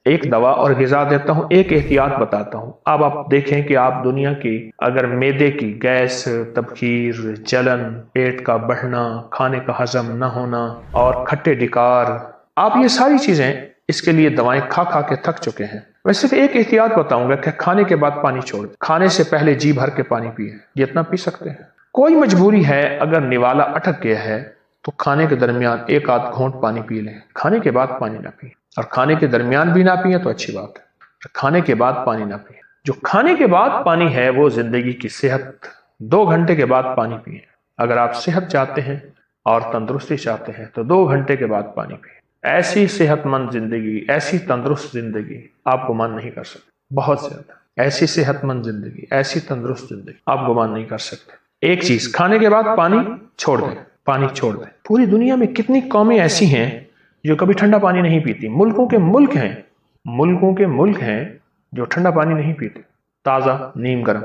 ایک دوا اور غذا دیتا ہوں، ایک احتیاط بتاتا ہوں۔ اب آپ دیکھیں کہ آپ دنیا کی اگر معدے کی گیس، تبخیر، جلن، پیٹ کا بڑھنا، کھانے کا ہضم نہ ہونا اور کھٹے ڈکار، آپ یہ ساری چیزیں اس کے لیے دوائیں کھا کھا کے تھک چکے ہیں۔ میں صرف ایک احتیاط بتاؤں گا کہ کھانے کے بعد پانی چھوڑ دیں، کھانے سے پہلے جی بھر کے پانی پیئے، جتنا پی سکتے ہیں۔ کوئی مجبوری ہے، اگر نوالا اٹک گیا ہے تو کھانے کے درمیان ایک آدھ گھونٹ پانی پی لیں، کھانے کے بعد پانی نہ پئیں، اور کھانے کے درمیان بھی نہ پئیں تو اچھی بات ہے، کھانے کے بعد پانی نہ پئیں۔ جو کھانے کے بعد پانی ہے وہ زندگی کی صحت، 2 گھنٹے کے بعد پانی پئیں۔ اگر آپ صحت چاہتے ہیں اور تندرستی چاہتے ہیں تو 2 گھنٹے کے بعد پانی پئیں۔ ایسی صحت مند زندگی، ایسی تندرست زندگی آپ گمان نہیں کر سکتے، بہت زیادہ ایسی صحت مند زندگی، ایسی تندرست زندگی آپ گمان نہیں کر سکتے۔ ایک چیز، کھانے کے بعد پانی چھوڑ دیں، پانی چھوڑ دیں۔ پوری دنیا میں کتنی قومیں ایسی ہیں جو کبھی ٹھنڈا پانی نہیں پیتی، ملکوں کے ملک ہیں جو ٹھنڈا پانی نہیں پیتے، تازہ نیم گرم۔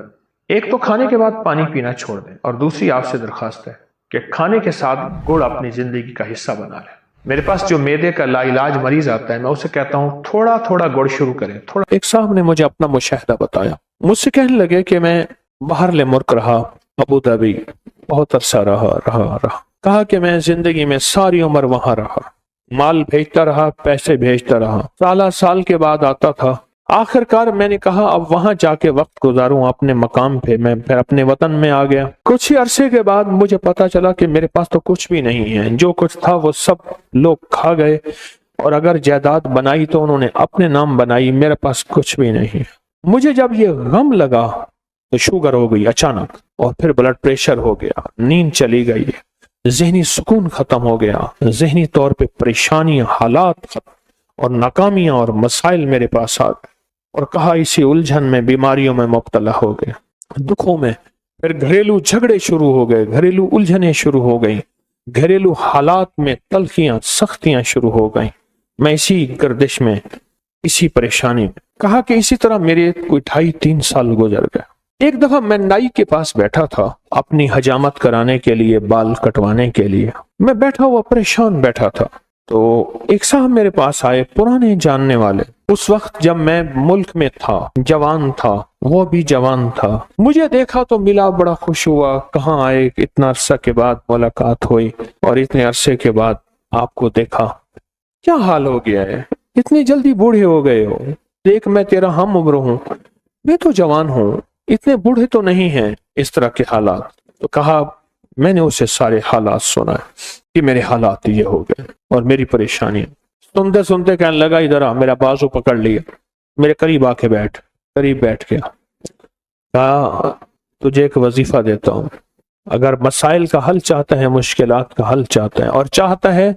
ایک تو کھانے کے بعد پانی پینا چھوڑ دیں، اور دوسری آپ سے درخواست ہے کہ کھانے کے ساتھ گڑ اپنی زندگی کا حصہ بنا لیں۔ میرے پاس جو معدے کا لا علاج مریض آتا ہے، میں اسے کہتا ہوں تھوڑا تھوڑا گڑ شروع کریں، تھوڑا۔ ایک صاحب نے مجھے اپنا مشاہدہ بتایا، مجھ سے کہنے لگے کہ میں باہر ملک رہا، ابو ظبی بہت عرصہ رہا، کہا کہ میں زندگی میں ساری عمر وہاں رہا، مال بھیجتا رہا، پیسے بھیجتا رہا، سال کے بعد آتا تھا۔ آخر کار میں نے کہا اب وہاں جا کے وقت گزاروں اپنے مقام پہ، میں پھر اپنے وطن میں آ گیا۔ کچھ ہی عرصے کے بعد مجھے پتا چلا کہ میرے پاس تو کچھ بھی نہیں ہے، جو کچھ تھا وہ سب لوگ کھا گئے، اور اگر جائیداد بنائی تو انہوں نے اپنے نام بنائی، میرے پاس کچھ بھی نہیں۔ مجھے جب یہ غم لگا تو شوگر ہو گئی اچانک، اور پھر بلڈ پریشر ہو گیا، نیند چلی گئی، ذہنی سکون ختم ہو گیا، ذہنی طور پہ پریشانیاں، حالات ختم، اور ناکامیاں اور مسائل میرے پاس آ گئے، اور کہا اسی الجھن میں، بیماریوں میں مبتلا ہو گئے، دکھوں میں، پھر گھریلو جھگڑے شروع ہو گئے، گھریلو الجھنیں شروع ہو گئیں، گھریلو حالات میں تلخیاں، سختیاں شروع ہو گئیں۔ میں اسی گردش میں، اسی پریشانی میں، کہا کہ اسی طرح میرے کوئی 2.5-3 سال گزر گئے۔ ایک دفعہ میں نائی کے پاس بیٹھا تھا اپنی حجامت کرانے کے لیے، بال کٹوانے کے لیے، میں بیٹھا ہوا پریشان بیٹھا تھا، تو ایک صاحب میرے پاس آئے، پرانے جاننے والے، اس وقت جب میں ملک میں تھا، جوان تھا، وہ بھی جوان تھا، مجھے دیکھا تو ملا، بڑا خوش ہوا، کہاں آئے، اتنا عرصہ کے بعد ملاقات ہوئی، اور اتنے عرصے کے بعد آپ کو دیکھا، کیا حال ہو گیا ہے، اتنی جلدی بوڑھے ہو گئے ہو، دیکھ میں تیرا ہم عمر ہوں، میں تو جوان ہوں، اتنے بوڑھے تو نہیں ہیں، اس طرح کے حالات۔ تو کہا میں نے اسے سارے حالات سنا کہ میرے حالات یہ ہو گئے اور میری پریشانی، سنتے سنتے کہنے لگا ادھر آ، میرا بازو پکڑ لیا، میرے قریب آ کے قریب بیٹھ گیا، کہا تجھے ایک وظیفہ دیتا ہوں، اگر مسائل کا حل چاہتا ہے، مشکلات کا حل چاہتا ہے، اور چاہتا ہے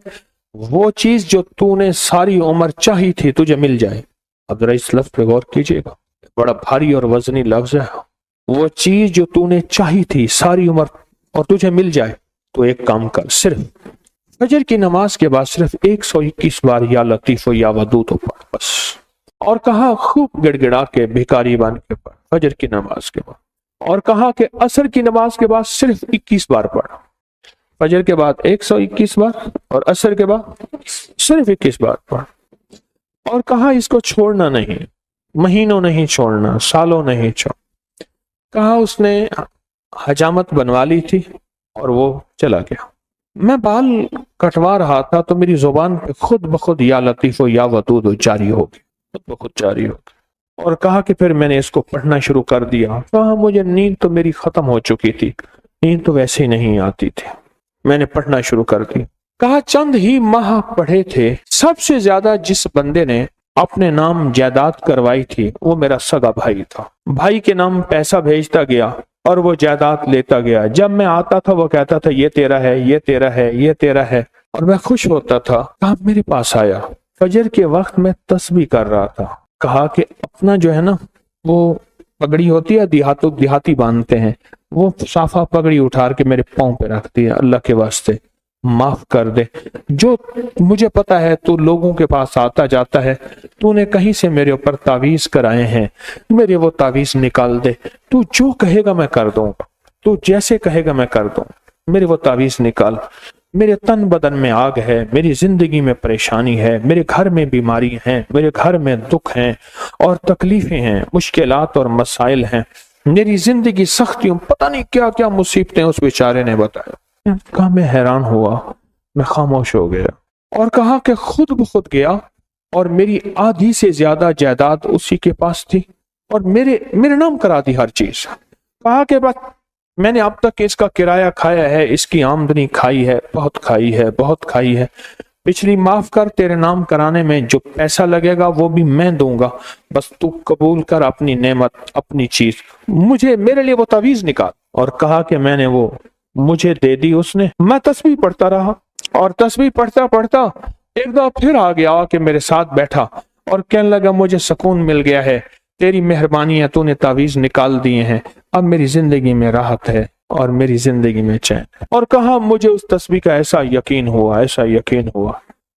وہ چیز جو تو نے ساری عمر چاہی تھی تجھے مل جائے، اب ذرا اس لفظ پہ غور کیجئے گا، بڑا بھاری اور وزنی لفظ ہے، وہ چیز جو تو نے چاہی تھی ساری عمر اور تجھے مل جائے، تو ایک کام کر، صرف فجر کی نماز کے بعد صرف 121 بار یا لطیف یا ودود پڑھ بس، اور کہا خوب گڑ گڑا کے بھیکاری بن کے پڑھ فجر کی نماز کے بعد، اور کہا کہ عصر کی نماز کے بعد صرف 21 بار پڑھ، فجر کے بعد 121 بار اور عصر کے بعد صرف 21 بار پڑھ، اور کہا اس کو چھوڑنا نہیں، مہینوں نہیں چھوڑنا، سالوں نہیں چھوڑ۔ کہا اس نے حجامت بنوا لی تھی اور وہ چلا گیا، میں بال کٹوا رہا تھا تو میری زبان پہ خود بخود یا لطیف و یا ودود جاری ہو گئی، خود بخود جاری ہو گئی، اور کہا کہ پھر میں نے اس کو پڑھنا شروع کر دیا، کہا مجھے نیند تو میری ختم ہو چکی تھی، نیند تو ویسے ہی نہیں آتی تھی، میں نے پڑھنا شروع کر دی، کہا چند ہی ماہ پڑھے تھے، سب سے زیادہ جس بندے نے اپنے نام جائیداد کروائی تھی وہ میرا سگا بھائی تھا، بھائی کے نام پیسہ بھیجتا گیا اور وہ جائیداد لیتا گیا، جب میں آتا تھا وہ کہتا تھا یہ تیرا ہے، یہ تیرا ہے، یہ تیرا ہے، اور میں خوش ہوتا تھا۔ کہا میرے پاس آیا، فجر کے وقت میں تسبیح کر رہا تھا، کہا کہ اپنا جو ہے نا وہ پگڑی ہوتی ہے، دیہاتی باندھتے ہیں، وہ صافہ پگڑی اٹھا کے میرے پاؤں پہ رکھ دیا، اللہ کے واسطے معاف کر دے، جو مجھے پتا ہے تو لوگوں کے پاس آتا جاتا ہے، تو نے کہیں سے میرے اوپر تعویذ کرائے ہیں، میرے وہ تعویذ نکال دے، تو جو کہے گا میں کر دوں، تو جیسے کہے گا میں کر دوں، میرے وہ تعویذ نکال۔ میرے تن بدن میں آگ ہے، میری زندگی میں پریشانی ہے، میرے گھر میں بیماری ہیں، میرے گھر میں دکھ ہیں اور تکلیفیں ہیں، مشکلات اور مسائل ہیں، میری زندگی سختیوں، پتہ نہیں کیا کیا مصیبتیں اس بیچارے نے بتایا۔ کہا میں حیران ہوا، میں خاموش ہو گیا اور کہا کہ خود بخود گیا اور میری آدھی سے زیادہ جائیداد اسی کے پاس تھی اور میرے نام کرا دی ہر چیز۔ کہا کہ بس میں نے اب تک اس کا کرایہ کھایا ہے، اس کی آمدنی کھائی ہے، بہت کھائی ہے، بہت کھائی ہے، پچھلی معاف کر، تیرے نام کرانے میں جو پیسہ لگے گا وہ بھی میں دوں گا، بس تو قبول کر اپنی نعمت، اپنی چیز، میرے لیے وہ تعویذ نکال۔ اور کہا کہ میں نے وہ مجھے دے دی اس نے، میں تسبیح پڑھتا رہا اور تسبیح پڑھتا پڑھتا ایک دفعہ پھر آ گیا کہ میرے ساتھ بیٹھا اور کہنے لگا مجھے سکون مل گیا ہے، تیری مہربانی ہے، تو نے تعویذ نکال دیے ہیں، اب میری زندگی میں راحت ہے اور میری زندگی میں چین ہے۔ اور کہا مجھے اس تسبیح کا ایسا یقین ہوا، ایسا یقین ہوا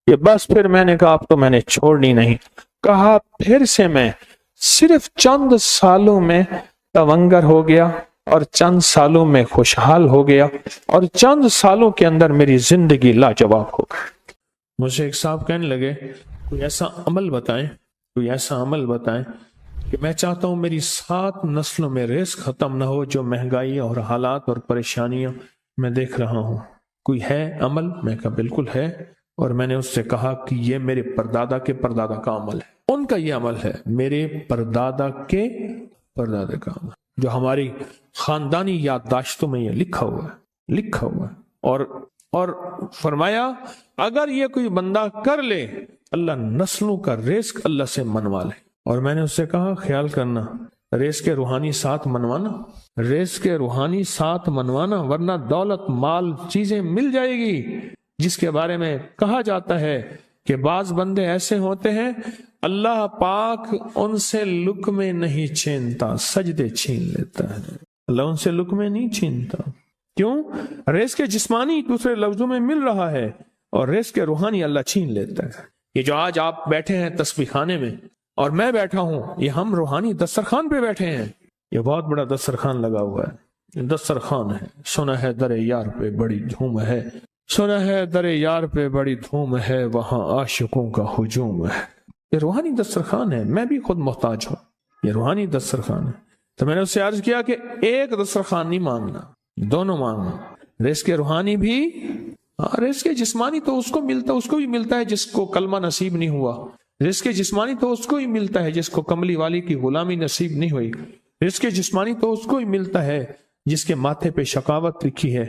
کہ بس پھر میں نے کہا اب تو میں نے چھوڑنی نہیں۔ کہا پھر سے میں صرف چند سالوں میں تونگر ہو گیا اور چند سالوں میں خوشحال ہو گیا اور چند سالوں کے اندر میری زندگی لاجواب ہو گئی۔ مجھے ایک صاحب کہنے لگے کوئی ایسا عمل بتائیں، کوئی ایسا عمل بتائیں کہ میں چاہتا ہوں میری 7 نسلوں میں رزق ختم نہ ہو، جو مہنگائی اور حالات اور پریشانیاں میں دیکھ رہا ہوں، کوئی ہے عمل؟ میں کہا بالکل ہے، اور میں نے اس سے کہا کہ یہ میرے پردادا کے پردادا کا عمل ہے، ان کا یہ عمل ہے، میرے پردادا کے پردادا کا عمل، جو ہماری خاندانی یادداشتوں میں یہ لکھا ہوا ہے، اور فرمایا اگر یہ کوئی بندہ کر لے اللہ نسلوں کا رزق اللہ سے منوا لے۔ اور میں نے اس سے کہا خیال کرنا رزق کے روحانی ساتھ منوانا، رزق کے روحانی ساتھ منوانا، ورنہ دولت مال چیزیں مل جائے گی جس کے بارے میں کہا جاتا ہے کہ بعض بندے ایسے ہوتے ہیں اللہ پاک ان سے لقمے نہیں چھینتا، سجدے چھین لیتا ہے، اللہ ان سے لقمے نہیں چھینتا۔ کیوں؟ رزق جسمانی دوسرے لفظوں میں مل رہا ہے اور رزق روحانی اللہ چھین لیتا ہے۔ یہ جو آج آپ بیٹھے ہیں تسبیح خانے میں اور میں بیٹھا ہوں، یہ ہم روحانی دسترخوان پہ بیٹھے ہیں، یہ بہت بڑا دسترخوان لگا ہوا ہے، دسترخوان ہے، سنا ہے در یار پہ بڑی دھوم ہے، سنا ہے در یار پہ بڑی دھوم ہے، وہاں عاشقوں کا ہجوم ہے۔ یہ روحانی دسترخوان ہے، میں بھی خود محتاج ہوں، یہ روحانی دسترخوان ہے۔ تو میں نے اس سے عرض کیا کہ ایک دسترخوان نہیں مانگنا، دونوں مانگنا، رزق روحانی بھی، رزق جسمانی تو اس کو بھی ملتا ہے جس کو کلمہ نصیب نہیں ہوا، رزق جسمانی تو اس کو ہی ملتا ہے جس کو کملی والی کی غلامی نصیب نہیں ہوئی، رزق جسمانی تو اس کو ہی ملتا ہے جس کے ماتھے پہ شقاوت لکھی ہے،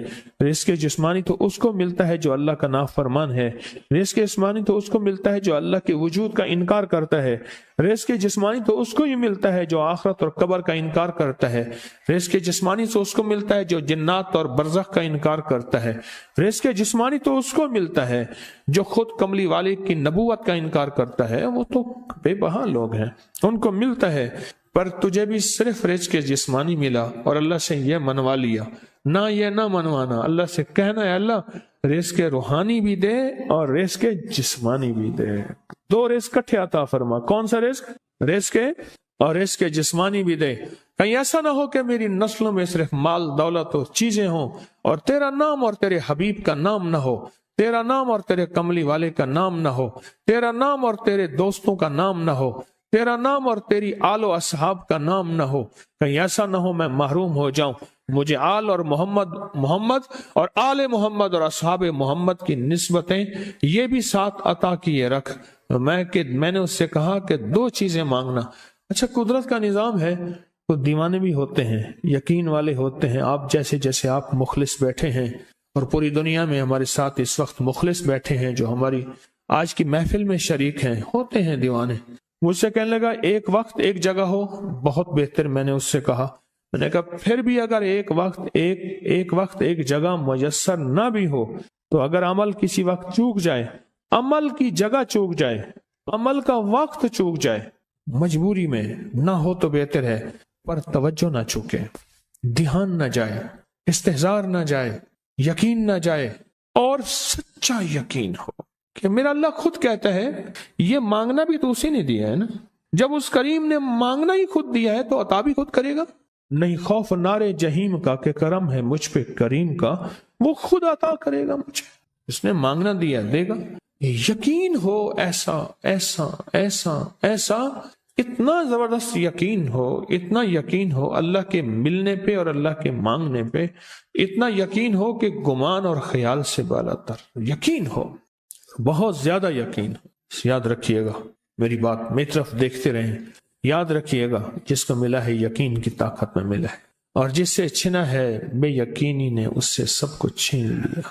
رزق جسمانی تو اس کو ملتا ہے جو اللہ کا نافرمان ہے، رزق جسمانی تو اس کو ملتا ہے جو اللہ کے وجود کا انکار کرتا ہے، رزق جسمانی تو اس کو ہی ملتا ہے جو آخرت اور قبر کا انکار کرتا ہے، رزق جسمانی تو اس کو ملتا ہے جو جنات اور برزخ کا انکار کرتا ہے، رزق جسمانی تو اس کو ملتا ہے جو خود کملی والے کی نبوت کا انکار کرتا ہے، وہ تو بے بہا لوگ ہیں، ان کو ملتا ہے، پر تجھے بھی صرف رزق جسمانی ملا اور اللہ سے یہ منوا لیا، نہ یہ نہ منوانا، اللہ سے کہنا ہے اللہ رزق روحانی بھی دے اور رزق جسمانی بھی دے، 2 رزق کٹھے عطا فرما۔ کون سا رزق اور رزق جسمانی بھی دے، کہیں ایسا نہ ہو کہ میری نسلوں میں صرف مال دولت اور چیزیں ہوں اور تیرا نام اور تیرے حبیب کا نام نہ ہو، تیرا نام اور تیرے کملی والے کا نام نہ ہو، تیرا نام اور تیرے دوستوں کا نام نہ ہو، تیرا نام اور تیری آل و اصحاب کا نام نہ ہو، کہیں ایسا نہ ہو میں محروم ہو جاؤں، مجھے آل اور محمد اور آل محمد اور اصحاب محمد کی نسبتیں یہ بھی ساتھ عطا کیے رکھ۔ میں نے اس سے کہا کہ 2 چیزیں مانگنا۔ اچھا قدرت کا نظام ہے، تو دیوانے بھی ہوتے ہیں، یقین والے ہوتے ہیں، آپ جیسے آپ مخلص بیٹھے ہیں اور پوری دنیا میں ہمارے ساتھ اس وقت مخلص بیٹھے ہیں جو ہماری آج کی محفل میں شریک ہیں، ہوتے ہیں دیوانے۔ مجھ سے کہنے لگا ایک وقت ایک جگہ ہو بہت بہتر، میں نے اس سے کہا، میں نے کہا پھر بھی اگر ایک وقت ایک جگہ میسر نہ بھی ہو تو اگر عمل کسی وقت چوک جائے، عمل کی جگہ چوک جائے، عمل کا وقت چوک جائے، مجبوری میں نہ ہو تو بہتر ہے، پر توجہ نہ چوکے، دھیان نہ جائے، استحضار نہ جائے، یقین نہ جائے، اور سچا یقین ہو کہ میرا اللہ خود کہتا ہے یہ مانگنا بھی تو اسی نے دیا ہے نا، جب اس کریم نے مانگنا ہی خود دیا ہے تو عطا بھی خود کرے گا، نہیں خوف نارے جہیم کا کہ کرم ہے مجھ پہ کریم کا، وہ خود عطا کرے گا مجھے۔ اس نے مانگنا دیا، دے گا۔ یقین ہو ایسا ایسا ایسا ایسا، اتنا زبردست یقین ہو، اتنا یقین ہو اللہ کے ملنے پہ اور اللہ کے مانگنے پہ، اتنا یقین ہو کہ گمان اور خیال سے بالا تر یقین ہو، بہت زیادہ یقین ہو۔ یاد رکھیے گا میری بات، میری طرف دیکھتے رہیں، یاد رکھیے گا جس کو ملا ہے یقین کی طاقت میں ملا ہے، اور جس سے چھنا ہے بے یقینی نے اس سے سب کچھ چھین لیا،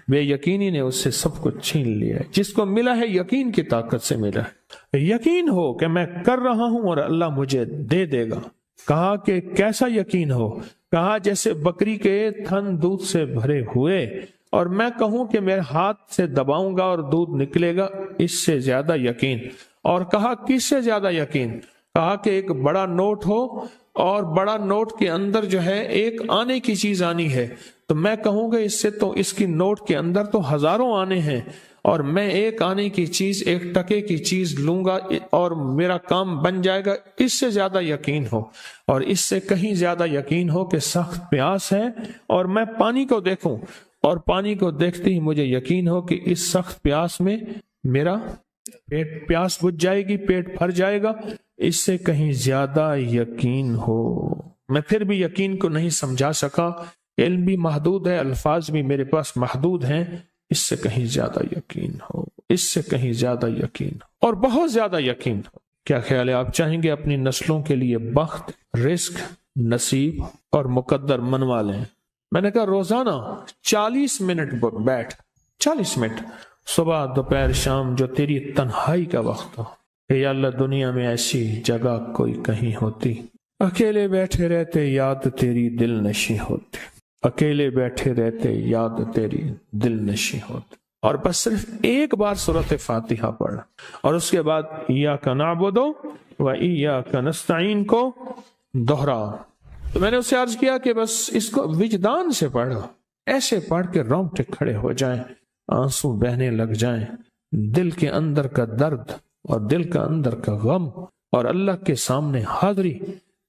بے یقینی نے اس سے سب کچھ چھین لیا ہے۔ جس کو ملا ہے یقین کی طاقت سے ملا ہے، یقین ہو کہ میں کر رہا ہوں اور اللہ مجھے دے دے گا۔ کہا کہ کیسا یقین ہو؟ کہا جیسے بکری کے تھن دودھ سے بھرے ہوئے اور میں کہوں کہ میرے ہاتھ سے دباؤں گا اور دودھ نکلے گا، اس سے زیادہ یقین۔ اور کہا کس سے زیادہ یقین؟ کہا کہ ایک بڑا نوٹ ہو اور بڑا نوٹ کے اندر جو ہے ایک آنے کی چیز آنی ہے، تو میں کہوں گا اس سے تو اس کی نوٹ کے اندر تو ہزاروں آنے ہیں، اور میں ایک آنے کی چیز، ایک ٹکے کی چیز لوں گا اور میرا کام بن جائے گا۔ اس سے زیادہ یقین ہو، اور اس سے کہیں زیادہ یقین ہو کہ سخت پیاس ہے اور میں پانی کو دیکھوں، اور پانی کو دیکھتے ہی مجھے یقین ہو کہ اس سخت پیاس میں میرا پیاس بجھ جائے گی، پیٹ بھر جائے گا۔ اس سے کہیں زیادہ یقین ہو۔ میں پھر بھی یقین کو نہیں سمجھا سکا، علم بھی محدود ہے، الفاظ بھی میرے پاس محدود ہیں۔ اس سے کہیں زیادہ یقین ہو، اس سے کہیں زیادہ یقین ہو، اور بہت زیادہ یقین ہو۔ کیا خیال ہے؟ آپ چاہیں گے اپنی نسلوں کے لیے بخت، رزق، نصیب اور مقدر منوا لیں؟ میں نے کہا روزانہ 40 منٹ بیٹھ، 40 منٹ صبح دوپہر شام، جو تیری تنہائی کا وقت ہو، کہ یا اللہ دنیا میں ایسی جگہ کوئی کہیں ہوتی، اکیلے بیٹھے رہتے یاد تیری دل نشی ہوتی، اکیلے بیٹھے رہتے یاد تیری دل نشی ہوتی، اور بس صرف ایک بار سورۃ فاتحہ پڑھ، اور اس کے بعد ایاک نعبد و ایاک نستعین کو دوہرا۔ تو میں نے اسے عرض کیا کہ بس اس کو وجدان سے پڑھو، ایسے پڑھ کے رونگٹے کھڑے ہو جائیں، آنسو بہنے لگ جائیں، دل کے اندر کا درد اور دل کا اندر کا غم اور اللہ کے سامنے حاضری،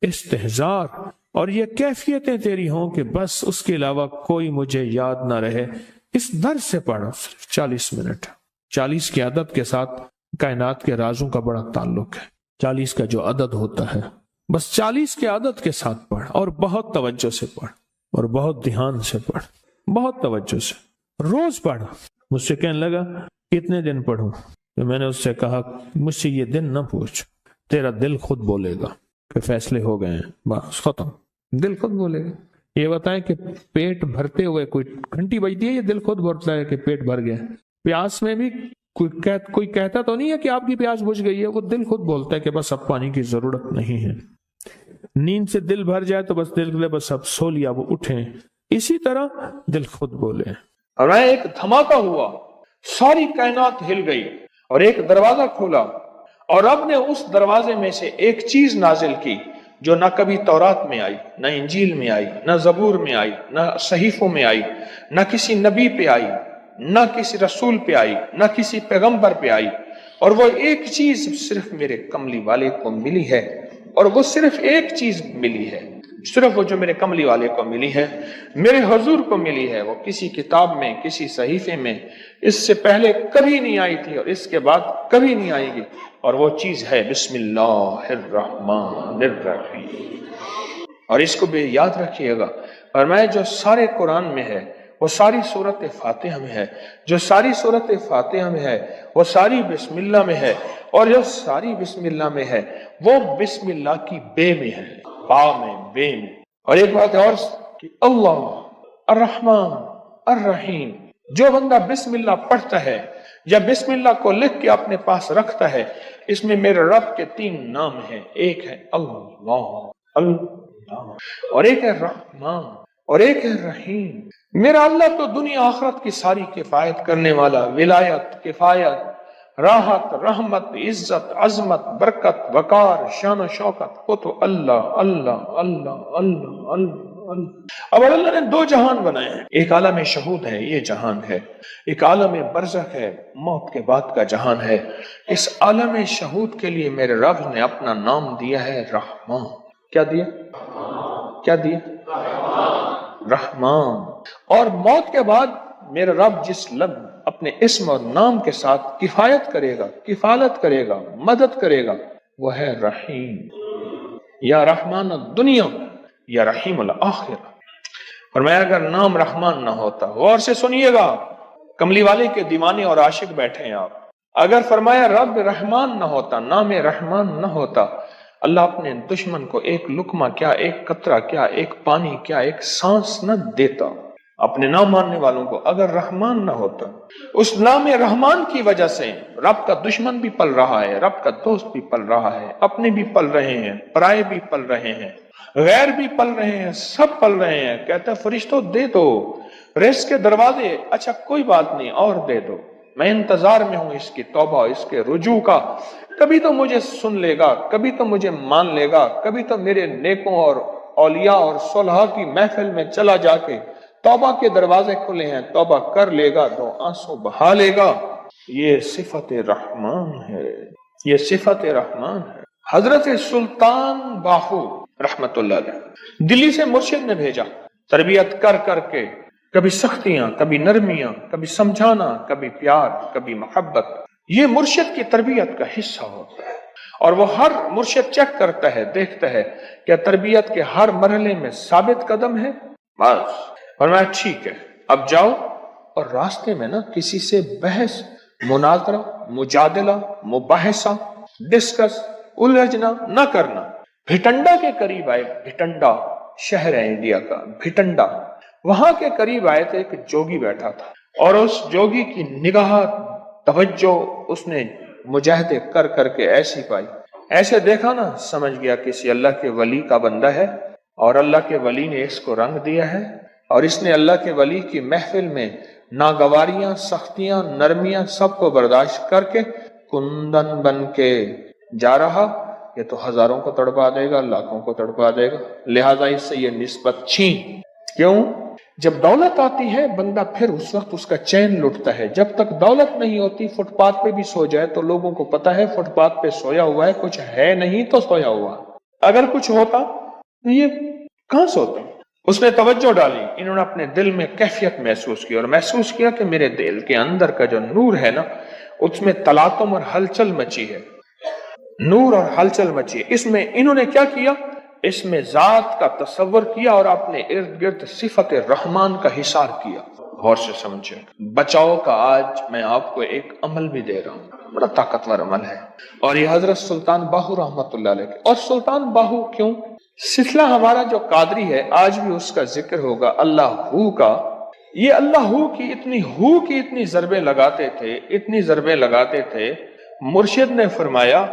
استحضار، اور یہ کیفیتیں تیری ہوں کہ بس اس کے علاوہ کوئی مجھے یاد نہ رہے۔ اس درد سے پڑھو، صرف 40 منٹ۔ 40 کی عدد کے ساتھ کائنات کے رازوں کا بڑا تعلق ہے۔ 40 کا جو عدد ہوتا ہے، بس 40 کے عدد کے ساتھ پڑھ، اور بہت توجہ سے پڑھ، اور بہت دھیان سے پڑھ، بہت توجہ سے روز پڑھ۔ مجھ سے کہنے لگا کتنے دن پڑھوں؟ تو میں نے اس سے کہا مجھ سے یہ دن نہ پوچھ، تیرا دل خود بولے گا کہ فیصلے ہو گئے ہیں، بس ختم، دل خود بولے گا۔ یہ بتائیں کہ پیٹ بھرتے ہوئے کوئی گھنٹی بجتی ہے، یہ دل خود بولتا ہے کہ پیٹ بھر گیا۔ پیاس میں بھی کوئی کہتا تو نہیں ہے کہ آپ کی پیاس بجھ گئی ہے، وہ دل خود بولتا ہے کہ بس اب پانی کی ضرورت نہیں ہے۔ نیند سے دل بھر جائے تو بس دل بس اب سو لیا، وہ اٹھیں۔ اسی طرح دل خود بولے۔ اور ایک دھماکہ ہوا، ساری کائنات ہل گئی، اور ایک دروازہ کھولا، اور رب نے اس دروازے میں سے ایک چیز نازل کی جو نہ کبھی تورات میں آئی، نہ انجیل میں آئی، نہ زبور میں آئی، نہ صحیفوں میں آئی، نہ کسی نبی پہ آئی، نہ کسی رسول پہ آئی، نہ کسی پیغمبر پہ آئی، اور وہ ایک چیز صرف میرے کملی والے کو ملی ہے، اور وہ صرف ایک چیز ملی ہے، صرف وہ جو میرے کملی والے کو ملی ہے، میرے حضور کو ملی ہے۔ وہ کسی کتاب میں، کسی صحیفے میں اس سے پہلے کبھی نہیں آئی تھی، اور اس کے بعد کبھی نہیں آئے گی، اور وہ چیز ہے بسم اللہ الرحمن الرحیم۔ اور اس کو بھی یاد رکھیے گا، اور میں جو سارے قرآن میں ہے وہ ساری سورۃ فاتحہ میں ہے، جو ساری سورۃ فاتحہ میں ہے وہ ساری بسم اللہ میں ہے، اور جو ساری بسم اللہ میں ہے وہ بسم اللہ کی بے میں ہے، با میں، بے میں۔ اور ایک بات اور کہ اللہ الرحمن الرحیم، جو بندہ بسم اللہ پڑھتا ہے یا بسم اللہ کو لکھ کے اپنے پاس رکھتا ہے، اس میں میرے رب کے 3 نام ہیں، ایک ہے اللہ اور ایک ہے رحمان اور ایک ہے رحیم۔ میرا اللہ تو دنیا آخرت کی ساری کفایت کرنے والا، ولایت، کفایت، راحت، رحمت، عزت، عظمت، برکت، وقار، شان و شوکت، وہ تو اللہ اللہ اللہ اللہ اللہ۔ اب اللہ نے 2 جہان بنائے ہیں، ایک عالم شہود ہے، یہ جہان ہے، ایک عالم برزخ ہے، موت کے بعد کا جہان ہے۔ اس عالم شہود کے لیے میرے رب نے اپنا نام دیا ہے رحمان۔ کیا دیا؟ کیا دیا؟ رحمان۔ اور موت کے بعد میرا رب جس لب اپنے اسم اور نام کے ساتھ کفایت کرے گا، کفالت کرے گا، مدد کرے گا، وہ ہے رحیم، یا رحمان الدنیا یا رحیم الآخرہ۔ فرمایا اگر نام رحمان نہ ہوتا، غور سے سنیے گا، کملی والے کے دیوانے اور عاشق بیٹھے ہیں آپ، اگر فرمایا رب رحمان نہ ہوتا، نام رحمان نہ ہوتا، اللہ اپنے دشمن کو ایک لقمہ کیا، ایک قطرہ کیا، ایک پانی کیا، ایک سانس نہ دیتا۔ اپنے نام ماننے والوں کو اگر رحمان نہ ہوتا، اس نام رحمان کی وجہ سے رب کا دشمن بھی پل رہا ہے، رب کا دوست بھی پل رہا ہے، اپنے بھی پل رہے ہیں، پرائے بھی پل رہے ہیں، غیر بھی پل رہے ہیں، سب پل رہے ہیں۔ کہتا ہے فرشتوں دے دو رزق کے دروازے، اچھا کوئی بات نہیں اور دے دو، میں انتظار میں ہوں اس کی توبہ، اس کے رجوع کا، کبھی تو مجھے سن لے گا، کبھی تو مجھے مان لے گا، کبھی تو میرے نیکوں اور اولیاء اور صلحاء کی محفل میں چلا جا کے توبہ کے دروازے کھلے ہیں، توبہ کر لے گا، دو آنسو بہا لے گا۔ یہ صفت رحمان ہے، یہ صفت رحمان ہے۔ حضرت سلطان باہو رحمت اللہ علیہ دلی سے مرشد نے بھیجا، تربیت کر کر کے، کبھی سختیاں، کبھی نرمیاں، کبھی سمجھانا، کبھی پیار، کبھی محبت، یہ مرشد کی تربیت کا حصہ ہوتا ہے۔ اور وہ ہر مرشد چیک کرتا ہے، دیکھتا ہے کہ تربیت کے ہر مرحلے میں ثابت قدم ہے، بس فرمایا ٹھیک ہے اب جاؤ، اور راستے میں نا کسی سے بحث، مناظرہ، مجادلہ، مباحثہ، ڈسکس، الجھنا نہ کرنا۔ بھٹنڈا کے قریب آئے، بھٹنڈا شہر ہے انڈیا کا، بھٹنڈا، وہاں کے قریب آئے تو ایک جوگی بیٹھا تھا، اور اس جوگی کی نگاہ توجہ اس نے مجاہدے کر کر کے ایسی پائی، ایسے دیکھا نا سمجھ گیا کسی اللہ کے ولی کا بندہ ہے، اور اللہ کے ولی نے اس کو رنگ دیا ہے، اور اس نے اللہ کے ولی کی محفل میں ناگواریاں، سختیاں، نرمیاں سب کو برداشت کر کے کندن بن کے جا رہا، یہ تو ہزاروں کو تڑپا دے گا، لاکھوں کو تڑپا دے گا، لہذا اس سے یہ نسبت چھین۔ کیوں؟ جب دولت آتی ہے بندہ پھر اس وقت اس کا چین لٹتا ہے، جب تک دولت نہیں ہوتی فٹ پاتھ پہ بھی سو جائے تو لوگوں کو پتا ہے فٹ پاتھ پہ سویا ہوا ہے، کچھ ہے نہیں تو سویا ہوا، اگر کچھ ہوتا تو یہ کہاں سوتا؟ اس نے توجہ ڈالی، انہوں نے اپنے دل میں کیفیت محسوس کی، اور محسوس کیا کہ میرے دل کے اندر کا جو نور ہے نا اس میں تلاطم اور ہلچل مچی ہے، نور اور ہلچل مچی ہے۔ اس میں انہوں نے کیا کیا؟ اس میں ذات کا تصور کیا اور اپنے ارد گرد صفت رحمان کا حصار کیا۔ غور سے سمجھے، بچاؤ کا آج میں آپ کو ایک عمل بھی دے رہا ہوں، بڑا طاقتور عمل ہے، اور یہ حضرت سلطان باہو رحمت اللہ علیہ۔ اور سلطان باہو کیوں؟ سلسلہ ہمارا جو قادری ہے آج بھی اس کا ذکر ہوگا، اللہ ہو کا۔ یہ اللہ ہو کی اتنی ضربیں لگاتے تھے، اتنی ضربیں لگاتے تھے، مرشد نے فرمایا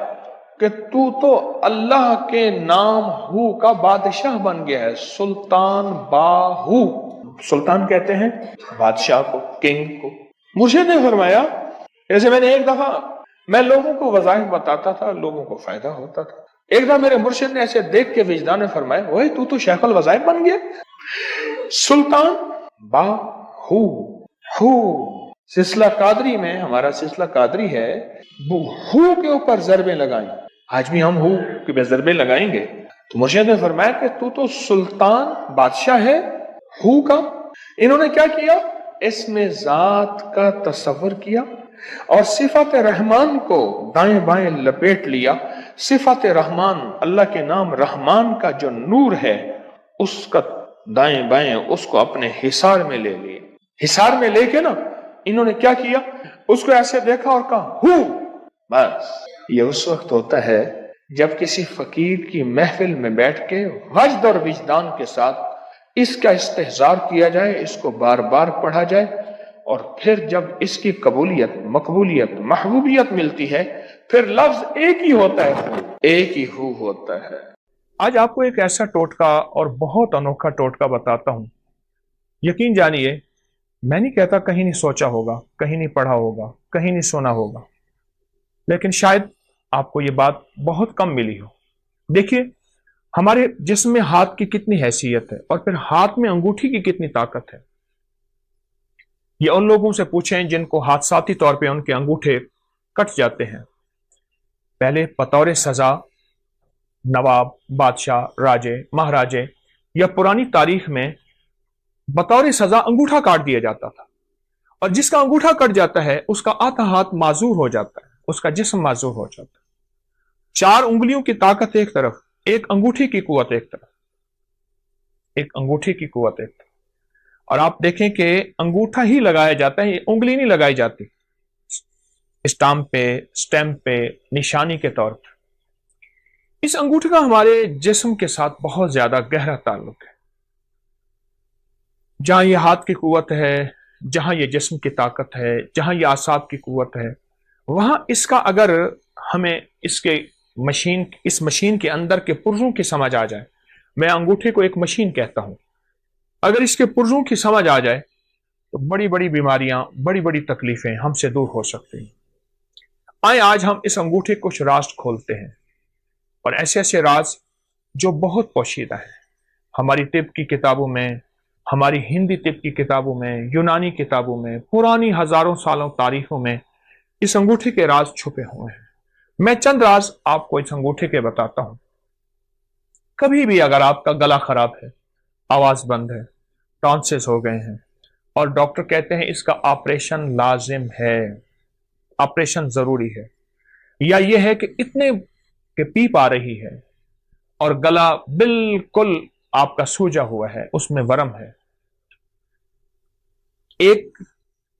کہ تو اللہ کے نام ہو کا بادشاہ بن گیا ہے، سلطان باہو۔ سلطان کہتے ہیں بادشاہ کو، کنگ کو۔ مرشد نے فرمایا، جیسے میں نے ایک دفعہ میں لوگوں کو وظائف بتاتا تھا، لوگوں کو فائدہ ہوتا تھا، ایک دفعہ میرے مرشد نے ایسے دیکھ کے وجدان نے فرمایا، وہی تو شیخ الوظائف بن گیا، سلطان باہو۔ ہو سلسلہ قادری میں، ہمارا سلسلہ قادری ہے، ہو کے اوپر ضربیں لگائیں، آج بھی ہم ہو کہ ضربیں لگائیں گے۔ تو مرشد نے فرمایا کہ تو سلطان بادشاہ ہے ہو کا۔ انہوں نے کیا کیا؟ اس میں ذات کا تصور کیا اور صفت رحمان کو دائیں بائیں لپیٹ لیا۔ صفت رحمان، اللہ کے نام رحمان کا جو نور ہے اس کا دائیں بائیں اس کو اپنے حصار میں لے لیے۔ حصار میں لے کے نا انہوں نے کیا کیا؟ اس کو ایسے دیکھا اور کہا ہو۔ بس یہ اس وقت ہوتا ہے جب کسی فقیر کی محفل میں بیٹھ کے وجد اور وجدان کے ساتھ اس کا استحضار کیا جائے، اس کو بار بار پڑھا جائے، اور پھر جب اس کی قبولیت، مقبولیت، محبوبیت ملتی ہے، پھر لفظ ایک ہی ہوتا ہے، ایک ہی ہو ہوتا ہے۔ آج آپ کو ایک ایسا ٹوٹکا اور بہت انوکھا ٹوٹکا بتاتا ہوں، یقین جانیے میں نہیں کہتا کہیں نہیں سوچا ہوگا، کہیں نہیں پڑھا ہوگا، کہیں نہیں سنا ہوگا، لیکن شاید آپ کو یہ بات بہت کم ملی ہو۔ دیکھیے ہمارے جسم میں ہاتھ کی کتنی حیثیت ہے، اور پھر ہاتھ میں انگوٹھی کی کتنی طاقت ہے۔ یہ ان لوگوں سے پوچھیں جن کو حادثاتی طور پہ ان کے انگوٹھے کٹ جاتے ہیں۔ پہلے بطور سزا نواب، بادشاہ، راجے، مہاراجے یا پرانی تاریخ میں بطور سزا انگوٹھا کاٹ دیا جاتا تھا، اور جس کا انگوٹھا کٹ جاتا ہے اس کا آدھا ہاتھ معذور ہو جاتا ہے، اس کا جسم معذور ہو جاتا ہے۔ 4 انگلیوں کی طاقت ایک طرف، ایک انگوٹھی کی قوت ایک طرف، ایک انگوٹھی کی قوت ایک طرف۔ اور آپ دیکھیں کہ انگوٹھا ہی لگایا جاتا ہے، انگلی نہیں لگائی جاتی اسٹیمپ پہ نشانی کے طور پر۔ اس انگوٹھے کا ہمارے جسم کے ساتھ بہت زیادہ گہرا تعلق ہے۔ جہاں یہ ہاتھ کی قوت ہے، جہاں یہ جسم کی طاقت ہے، جہاں یہ اعصاب کی قوت ہے، وہاں اس کا اگر ہمیں اس مشین کے اندر کے پرزوں کی سمجھ آ جائے، میں انگوٹھے کو ایک مشین کہتا ہوں، اگر اس کے پرزوں کی سمجھ آ جائے تو بڑی بڑی بیماریاں، بڑی بڑی تکلیفیں ہم سے دور ہو سکتی ہیں۔ آئیں آج ہم اس انگوٹھے کچھ راز کھولتے ہیں، اور ایسے ایسے راز جو بہت پوشیدہ ہے۔ ہماری طب کی کتابوں میں، ہماری ہندی طب کی کتابوں میں، یونانی کتابوں میں، پرانی ہزاروں سالوں تاریخوں میں اس انگوٹھے کے راز چھپے ہوئے ہیں۔ میں چند راز آپ کو اس انگوٹھے کے بتاتا ہوں۔ کبھی بھی اگر آپ کا گلا خراب ہے، آواز بند ہے، ٹانسز ہو گئے ہیں، اور ڈاکٹر کہتے ہیں اس کا آپریشن لازم ہے، آپریشن ضروری ہے، یا یہ ہے کہ اتنے کہ پیپ آ رہی ہے اور گلا بالکل آپ کا سوجا ہوا ہے، اس میں ورم ہے، یہ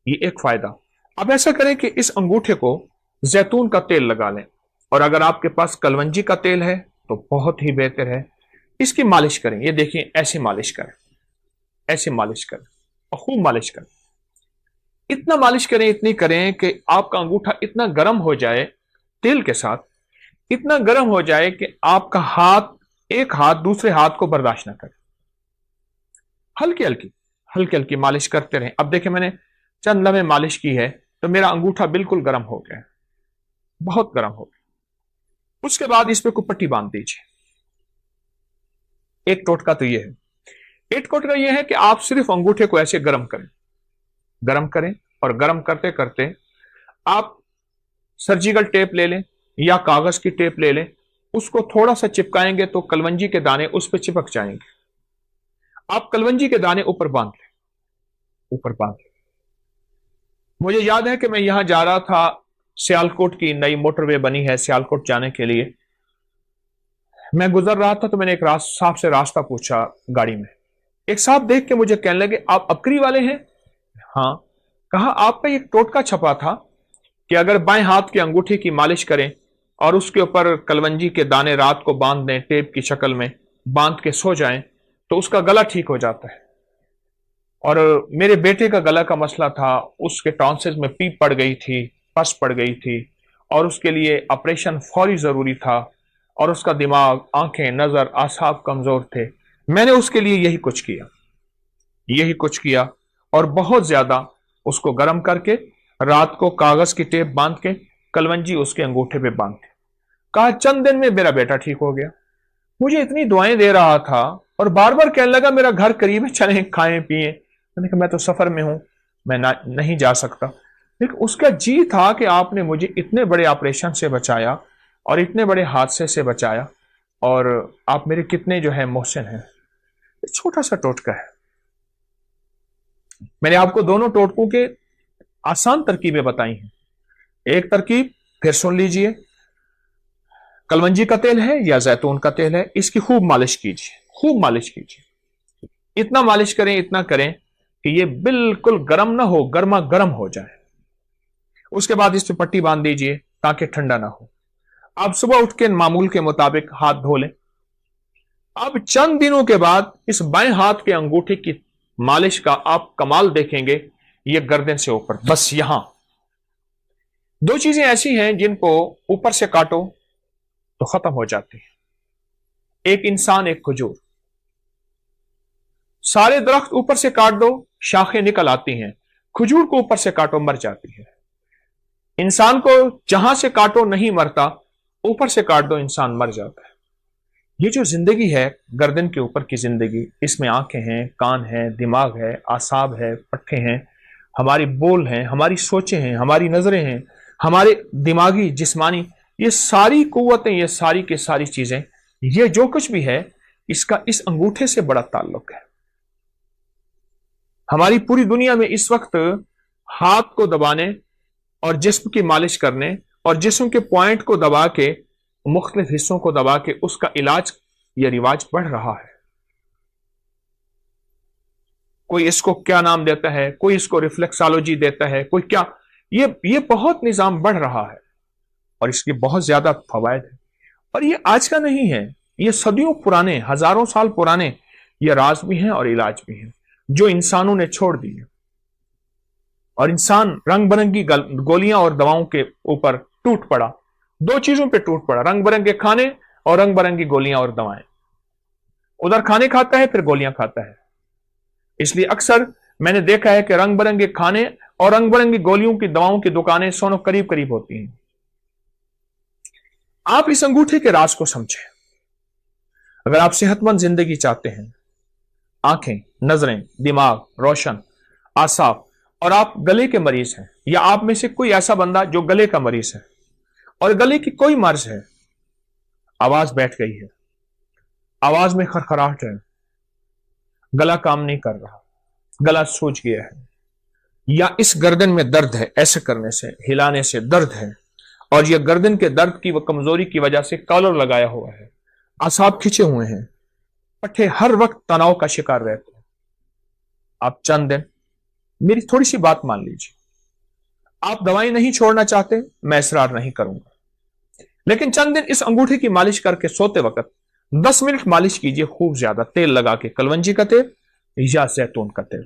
ایک فائدہ۔ اب ایسا کریں کہ اس انگوٹھے کو زیتون کا تیل لگا لیں، اور اگر آپ کے پاس کلونجی کا تیل ہے تو بہت ہی بہتر ہے، اس کی مالش کریں۔ یہ دیکھیں، ایسی مالش کریں، ایسی مالش کریں اور خوب مالش کریں۔ اتنا مالش کریں، اتنی کریں کہ آپ کا انگوٹھا اتنا گرم ہو جائے تیل کے ساتھ، اتنا گرم ہو جائے کہ آپ کا ایک ہاتھ دوسرے ہاتھ کو برداشت نہ کرے۔ ہلکی ہلکی مالش کرتے رہیں۔ اب دیکھیں، میں نے چند لمحے مالش کی ہے تو میرا انگوٹھا بالکل گرم ہو گیا، بہت گرم ہو گیا۔ اس کے بعد اس پہ کوئی پٹی باندھ دیجیے۔ ایک ٹوٹکا تو یہ ہے، ایک ٹوٹکا یہ ہے کہ آپ صرف انگوٹھے کو ایسے گرم کریں، اور گرم کرتے کرتے آپ سرجیکل ٹیپ لے لیں یا کاغذ کی ٹیپ لے لیں، اس کو تھوڑا سا چپکائیں گے تو کلونجی کے دانے اس پہ چپک جائیں گے۔ آپ کلونجی کے دانے اوپر باندھ لیں۔ مجھے یاد ہے کہ میں یہاں جا رہا تھا، سیالکوٹ کی نئی موٹر وے بنی ہے سیالکوٹ جانے کے لیے، میں گزر رہا تھا تو میں نے ایک صاحب سے راستہ پوچھا گاڑی میں۔ ایک صاحب دیکھ کے مجھے کہنے لگے، آپ اکری والے ہیں؟ ہاں۔ کہا، آپ پہ ایک ٹوٹکا چھپا تھا کہ اگر بائیں ہاتھ کی انگوٹھی کی مالش کریں اور اس کے اوپر کلونجی کے دانے رات کو باندھ دیں، ٹیپ کی شکل میں باندھ کے سو جائیں تو اس کا گلا ٹھیک ہو جاتا ہے۔ اور میرے بیٹے کا گلا کا مسئلہ تھا، اس کے ٹانسز میں پیپ پڑ گئی تھی، پس پڑ گئی تھی، اور اس کے لیے آپریشن فوری ضروری تھا، اور اس کا دماغ، آنکھیں، نظر، اعصاب کمزور تھے۔ میں نے اس کے لیے یہی کچھ کیا اور بہت زیادہ اس کو گرم کر کے رات کو کاغذ کی ٹیپ باندھ کے کلونجی اس کے انگوٹھے پہ باندھ کے کہا چند دن میں میرا بیٹا ٹھیک ہو گیا۔ مجھے اتنی دعائیں دے رہا تھا اور بار بار کہنے لگا میرا گھر قریب ہے، چلیں کھائیں پیئیں۔ میں نے کہا میں تو سفر میں ہوں، میں نہیں جا سکتا، لیکن اس کا جی تھا کہ آپ نے مجھے اتنے بڑے آپریشن سے بچایا اور اتنے بڑے حادثے سے بچایا، اور آپ میرے کتنے جو ہے محسن ہیں۔ چھوٹا سا ٹوٹکا ہے۔ میں نے آپ کو دونوں ٹوٹکوں کے آسان ترکیبیں بتائی ہیں۔ ایک ترکیب پھر سن لیجئے، کلونجی کا تیل ہے یا زیتون کا تیل ہے، اس کی خوب مالش کیجیے، اتنا مالش کریں، اتنا کریں کہ یہ بالکل گرم نہ ہو، گرما گرم ہو جائے۔ اس کے بعد اس پہ پٹی باندھ دیجئے تاکہ ٹھنڈا نہ ہو۔ آپ صبح اٹھ کے معمول کے مطابق ہاتھ دھو لیں۔ اب چند دنوں کے بعد اس بائیں ہاتھ کے انگوٹھے کی مالش کا آپ کمال دیکھیں گے، یہ گردن سے اوپر، بس یہاں۔ دو چیزیں ایسی ہیں جن کو اوپر سے کاٹو تو ختم ہو جاتی ہیں، ایک انسان، ایک کھجور۔ سارے درخت اوپر سے کاٹ دو، شاخیں نکل آتی ہیں، کھجور کو اوپر سے کاٹو، مر جاتی ہے۔ انسان کو جہاں سے کاٹو نہیں مرتا، اوپر سے کاٹ دو انسان مر جاتا ہے۔ یہ جو زندگی ہے، گردن کے اوپر کی زندگی، اس میں آنکھیں ہیں، کان ہیں، دماغ ہے، اعصاب ہے، پٹھے ہیں، ہماری بول ہیں، ہماری سوچیں ہیں، ہماری نظریں ہیں، ہمارے دماغی، جسمانی، یہ ساری قوتیں، یہ ساری کی ساری چیزیں، یہ جو کچھ بھی ہے، اس کا اس انگوٹھے سے بڑا تعلق ہے۔ ہماری پوری دنیا میں اس وقت ہاتھ کو دبانے اور جسم کی مالش کرنے اور جسم کے پوائنٹ کو دبا کے، مختلف حصوں کو دبا کے اس کا علاج یا رواج بڑھ رہا ہے۔ کوئی اس کو کیا نام دیتا ہے، کوئی اس کو ریفلیکسالوجی دیتا ہے، کوئی کیا، یہ بہت نظام بڑھ رہا ہے اور اس کے بہت زیادہ فوائد ہیں۔ اور یہ آج کا نہیں ہے، یہ صدیوں پرانے، ہزاروں سال پرانے یہ راز بھی ہیں اور علاج بھی ہیں جو انسانوں نے چھوڑ دیے، اور انسان رنگ برنگی گولیاں اور دواؤں کے اوپر ٹوٹ پڑا، دو چیزوں پہ ٹوٹ پڑا، رنگ برنگے کھانے اور رنگ برنگی گولیاں اور دوائیں۔ ادھر کھانے کھاتا ہے پھر گولیاں کھاتا ہے۔ اس لیے اکثر میں نے دیکھا ہے کہ رنگ برنگے کھانے اور رنگ برنگی گولیوں کی دواؤں کی دکانیں سونوں قریب قریب ہوتی ہیں۔ آپ اس انگوٹھے کے راز کو سمجھیں۔ اگر آپ صحت مند زندگی چاہتے ہیں، آنکھیں، نظریں، دماغ روشن، اعصاب، اور آپ گلے کے مریض ہیں، یا آپ میں سے کوئی ایسا بندہ جو گلے کا مریض ہے اور گلے کی کوئی مرض ہے، آواز بیٹھ گئی ہے، آواز میں خرخراہٹ ہے، گلا کام نہیں کر رہا، گلا سوج گیا ہے، یا اس گردن میں درد ہے، ایسے کرنے سے، ہلانے سے درد ہے، اور یہ گردن کے درد کی وہ کمزوری کی وجہ سے کالر لگایا ہوا ہے، اعصاب کھچے ہوئے ہیں، پٹھے ہر وقت تناؤ کا شکار رہتے ہیں، آپ چند دن میری تھوڑی سی بات مان لیجیے۔ آپ دوائیں نہیں چھوڑنا چاہتے، میں اصرار نہیں کروں گا، لیکن چند دن اس انگوٹھے کی مالش کر کے سوتے وقت 10 منٹ مالش کیجیے، خوب زیادہ تیل لگا کے، کلونجی کا تیل یا زیتون کا تیل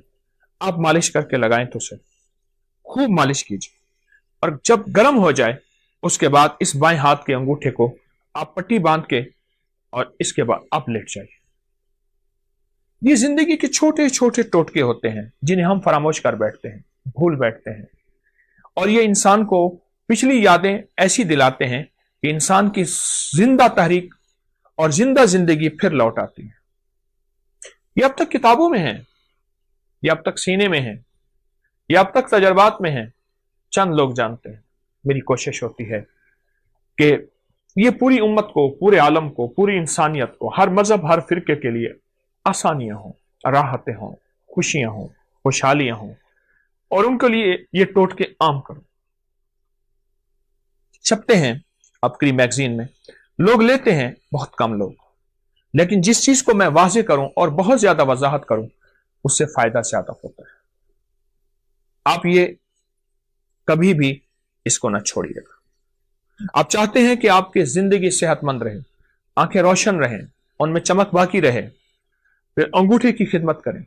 آپ مالش کر کے لگائیں تو سے خوب مالش کیجیے، اور جب گرم ہو جائے اس کے بعد اس بائیں ہاتھ کے انگوٹھے کو آپ پٹی باندھ کے، اور اس کے بعد آپ لیٹ جائیے۔ یہ زندگی کے چھوٹے چھوٹے ٹوٹکے ہوتے ہیں جنہیں ہم فراموش کر بیٹھتے ہیں، بھول بیٹھتے ہیں، اور یہ انسان کو پچھلی یادیں ایسی دلاتے ہیں کہ انسان کی زندہ تحریک اور زندہ زندگی پھر لوٹ آتی ہے۔ یہ اب تک کتابوں میں ہیں، یہ اب تک سینے میں ہیں، یہ اب تک تجربات میں ہیں، چند لوگ جانتے ہیں۔ میری کوشش ہوتی ہے کہ یہ پوری امت کو، پورے عالم کو، پوری انسانیت کو، ہر مذہب، ہر فرقے کے لیے آسانیاں ہوں، راحتیں ہوں، خوشیاں ہوں، خوشحالیاں ہوں، اور ان کے لیے یہ ٹوٹکے عام کرو۔ چھپتے ہیں عبقری میگزین میں، لوگ لیتے ہیں بہت کم لوگ، لیکن جس چیز کو میں واضح کروں اور بہت زیادہ وضاحت کروں اس سے فائدہ زیادہ ہوتا ہے۔ آپ یہ کبھی بھی اس کو نہ چھوڑیے گا۔ آپ چاہتے ہیں کہ آپ کی زندگی صحت مند رہے، آنکھیں روشن رہیں، ان میں چمک باقی رہے، پھر انگوٹھے کی خدمت کریں۔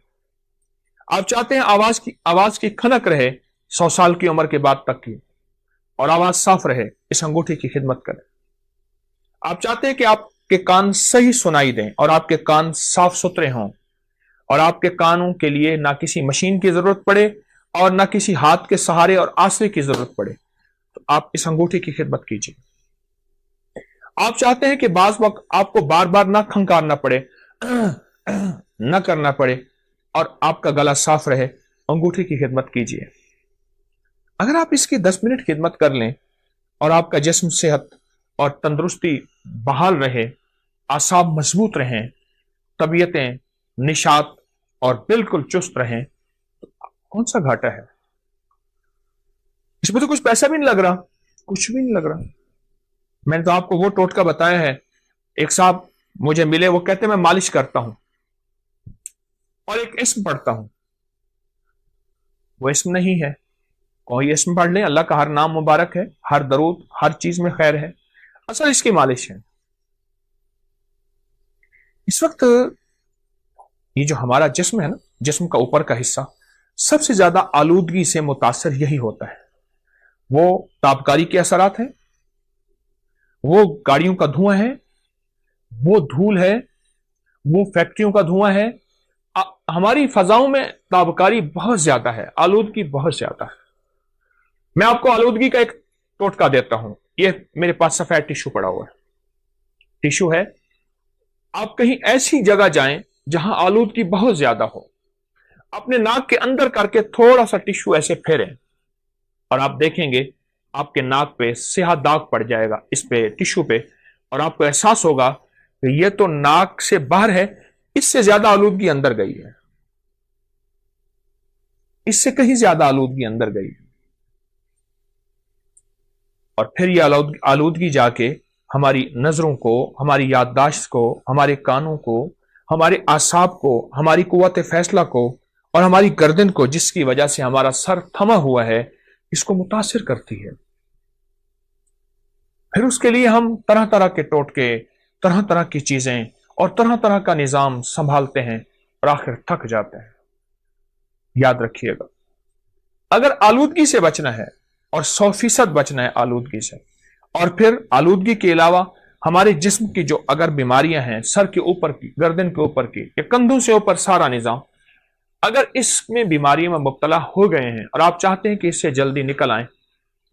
آپ چاہتے ہیں آواز کی کھنک رہے 100 سال کی عمر کے بعد تک کی، اور آواز صاف رہے، اس انگوٹھے کی خدمت کریں۔ آپ چاہتے ہیں کہ آپ کے کان صحیح سنائی دیں اور آپ کے کان صاف ستھرے ہوں، اور آپ کے کانوں کے لیے نہ کسی مشین کی ضرورت پڑے اور نہ کسی ہاتھ کے سہارے اور آسرے کی ضرورت پڑے، تو آپ اس انگوٹھے کی خدمت کیجیے۔ آپ چاہتے ہیں کہ بعض وقت آپ کو بار بار نہ کھنکارنا پڑے، نہ کرنا پڑے، اور آپ کا گلا صاف رہے، انگوٹھے کی خدمت کیجیے۔ اگر آپ اس کی 10 منٹ خدمت کر لیں اور آپ کا جسم صحت اور تندرستی بحال رہے، اعصاب مضبوط رہیں، طبیعتیں نشاط اور بالکل چست رہیں، تو کون سا گھاٹا ہے؟ اس میں تو کچھ پیسہ بھی نہیں لگ رہا، کچھ بھی نہیں لگ رہا۔ میں نے تو آپ کو وہ ٹوٹکا بتایا ہے۔ ایک صاحب مجھے ملے، وہ کہتے ہیں میں مالش کرتا ہوں اور ایک اسم پڑھتا ہوں۔ وہ اسم نہیں ہے، کوئی اسم پڑھ لیں، اللہ کا ہر نام مبارک ہے، ہر درود، ہر چیز میں خیر ہے، اصل اس کی مالش ہے۔ اس وقت یہ جو ہمارا جسم ہے نا، جسم کا اوپر کا حصہ سب سے زیادہ آلودگی سے متاثر یہی ہوتا ہے۔ وہ تابکاری کے اثرات ہیں، وہ گاڑیوں کا دھواں ہے، وہ دھول ہے، وہ فیکٹریوں کا دھواں ہے۔ ہماری فضاؤں میں تابکاری بہت زیادہ ہے، آلودگی بہت زیادہ ہے۔ میں آپ کو آلودگی کا ایک ٹوٹکا دیتا ہوں۔ یہ میرے پاس سفید ٹیشو پڑا ہوا ہے، ٹیشو ہے۔ آپ کہیں ایسی جگہ جائیں جہاں آلودگی بہت زیادہ ہو، اپنے ناک کے اندر کر کے تھوڑا سا ٹیشو ایسے پھیریں، اور آپ دیکھیں گے آپ کے ناک پہ سیاہ داغ پڑ جائے گا، اس پہ ٹیشو پہ، اور آپ کو احساس ہوگا کہ یہ تو ناک سے باہر ہے، اس سے زیادہ آلودگی اندر گئی ہے۔ اس سے کہیں زیادہ آلودگی اندر گئی، اور پھر یہ آلودگی جا کے ہماری نظروں کو، ہماری یادداشت کو، ہمارے کانوں کو، ہمارے اعصاب کو، ہماری قوت فیصلہ کو اور ہماری گردن کو، جس کی وجہ سے ہمارا سر تھما ہوا ہے، اس کو متاثر کرتی ہے۔ پھر اس کے لیے ہم طرح طرح کے ٹوٹکے، طرح طرح کی چیزیں اور طرح طرح کا نظام سنبھالتے ہیں اور آخر تھک جاتے ہیں۔ یاد رکھیے گا، اگر آلودگی سے بچنا ہے اور 100% بچنا ہے آلودگی سے، اور پھر آلودگی کے علاوہ ہمارے جسم کی جو اگر بیماریاں ہیں، سر کے اوپر کی، گردن کے اوپر کی یا کندھوں سے اوپر سارا نظام، اگر اس میں بیماریوں میں مبتلا ہو گئے ہیں اور آپ چاہتے ہیں کہ اس سے جلدی نکل آئیں،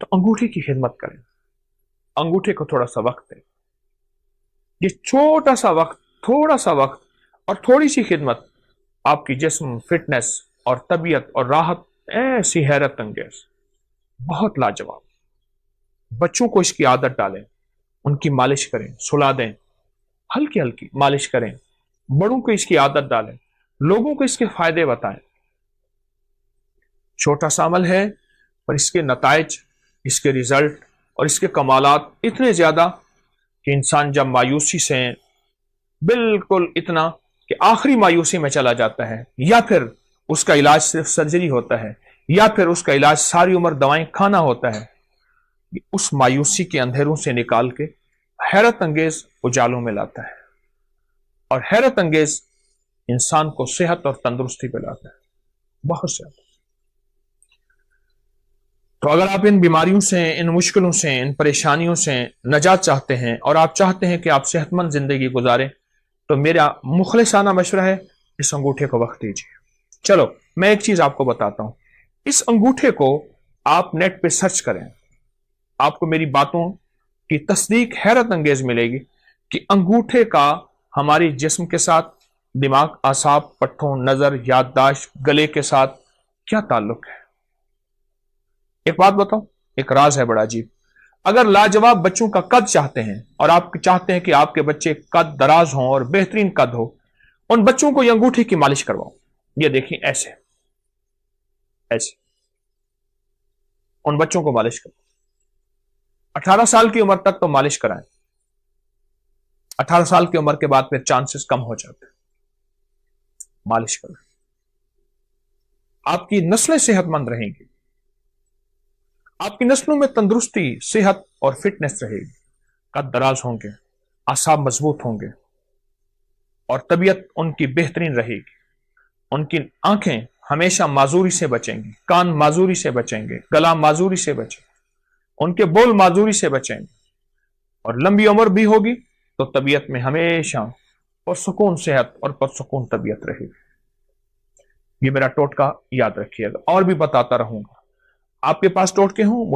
تو انگوٹھے کی خدمت کریں، انگوٹھے کو تھوڑا سا وقت دیں۔ یہ چھوٹا سا وقت، تھوڑا سا وقت اور تھوڑی سی خدمت آپ کی جسم، فٹنس اور طبیعت اور راحت ایسی حیرت انگیز، بہت لاجواب۔ بچوں کو اس کی عادت ڈالیں، ان کی مالش کریں، سلا دیں، ہلکی ہلکی مالش کریں۔ بڑوں کو اس کی عادت ڈالیں، لوگوں کو اس کے فائدے بتائیں۔ چھوٹا سا عمل ہے پر اس کے نتائج، اس کے ریزلٹ اور اس کے کمالات اتنے زیادہ کہ انسان جب مایوسی سے بالکل اتنا کہ آخری مایوسی میں چلا جاتا ہے، یا پھر اس کا علاج صرف سرجری ہوتا ہے، یا پھر اس کا علاج ساری عمر دوائیں کھانا ہوتا ہے، اس مایوسی کے اندھیروں سے نکال کے حیرت انگیز اجالوں میں لاتا ہے، اور حیرت انگیز انسان کو صحت اور تندرستی پہ لاتا ہے، بہت زیادہ۔ تو اگر آپ ان بیماریوں سے، ان مشکلوں سے، ان پریشانیوں سے نجات چاہتے ہیں اور آپ چاہتے ہیں کہ آپ صحت مند زندگی گزاریں، تو میرا مخلصانہ مشورہ ہے اس انگوٹھے کو وقت دیجیے۔ چلو میں ایک چیز آپ کو بتاتا ہوں، اس انگوٹھے کو آپ نیٹ پہ سرچ کریں، آپ کو میری باتوں کی تصدیق حیرت انگیز ملے گی کہ انگوٹھے کا ہماری جسم کے ساتھ، دماغ، اعصاب، پٹھوں، نظر، یادداشت، گلے کے ساتھ کیا تعلق ہے۔ ایک بات بتاؤں، ایک راز ہے بڑا عجیب۔ اگر لاجواب بچوں کا قد چاہتے ہیں اور آپ چاہتے ہیں کہ آپ کے بچے قد دراز ہوں اور بہترین قد ہو، ان بچوں کو یہ انگوٹھی کی مالش کرواؤ۔ یہ دیکھیں، ایسے ایسے ان بچوں کو مالش کرو۔ 18 سال کی عمر تک تو مالش کرائیں، 18 سال کی عمر کے بعد پھر چانسز کم ہو جاتے ہیں۔ مالش کریں، آپ کی نسلیں صحت مند رہیں گی، آپ کی نسلوں میں تندرستی، صحت اور فٹنس رہے گی، قد دراز ہوں گے، اعصاب مضبوط ہوں گے، اور طبیعت ان کی بہترین رہے گی۔ ان کی آنکھیں ہمیشہ معذوری سے بچیں گی، کان معذوری سے بچیں گے، گلا معذوری سے بچیں گے، ان کے بول معذوری سے بچیں گے، اور لمبی عمر بھی ہوگی تو طبیعت میں ہمیشہ پرسکون صحت اور پرسکون طبیعت رہے گی۔ یہ میرا ٹوٹکا یاد رکھیے گا، اور بھی بتاتا رہوں گا۔ آپ کے پاس ٹوٹکے ہوں